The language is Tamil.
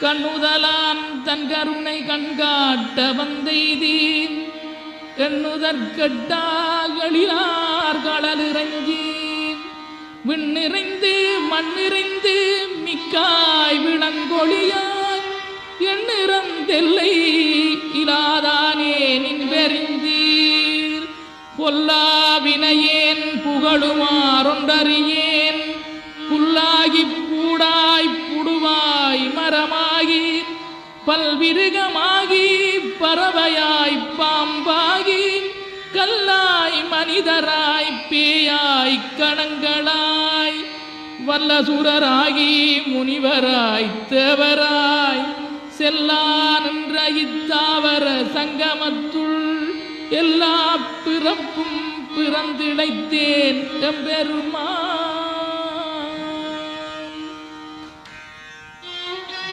கண்ணுதலான் தன் கருணை கண்காட்ட வந்தெய்தீன் எண்ணுதற்கட்டாகளிலார் கடலிறங்கி விண்ணிறைந்து மண்ணிறைந்து மிக்காய் விளங்கொழியாய் எண்ணிறந்தெல்லை இலாதானே நின்பெறிந்தீர் பொல்லாவினையேன் புகழுமாறொன்றறியேன் புல்லாகி பூடாய் புடுவாய் மரமாகி பல்விருகமாகி பறவையாய் பாம்பாகி கல்லாய் மனிதராய் பேயாய் கணங்களாய் வல்லசுரராகி முனிவராய் தேவராய் செல்லா நின்ற இத்தாவர சங்கமத்துள் எல்லா பிறப்பும் பிறந்திழைத்தேன் எம்பெருமான்.